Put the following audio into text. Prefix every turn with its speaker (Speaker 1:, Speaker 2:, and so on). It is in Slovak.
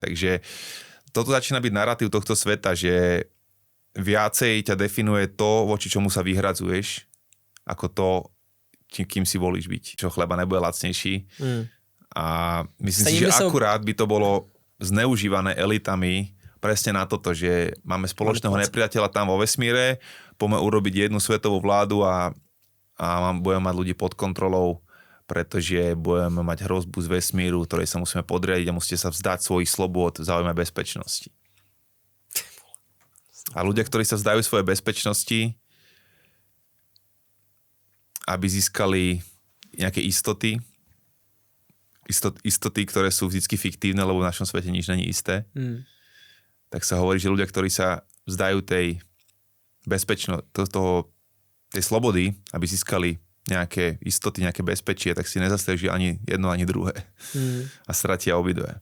Speaker 1: Takže toto začína byť narratív tohto sveta, že viacej ťa definuje to, voči čomu sa vyhradzuješ, ako to, kým si volíš byť. Čo chleba nebude lacnejší. A myslím si, že akurát by to bolo zneužívané elitami presne na toto, že máme spoločného nepriateľa tam vo vesmíre, poďme urobiť jednu svetovú vládu a budeme mať ľudí pod kontrolou, pretože budeme mať hrozbu z vesmíru, ktorej sa musíme podriadiť a musíte sa vzdať svojich slobôd v záujme bezpečnosti. A ľudia, ktorí sa vzdajú svoje bezpečnosti, aby získali nejaké istoty, ktoré sú vždy fiktívne, lebo v našom svete nič není isté, tak sa hovorí, že ľudia, ktorí sa vzdajú tej tej slobody, aby získali nejaké istoty, nejaké bezpečie, tak si nezaslúžia ani jedno, ani druhé. A stratia obidve.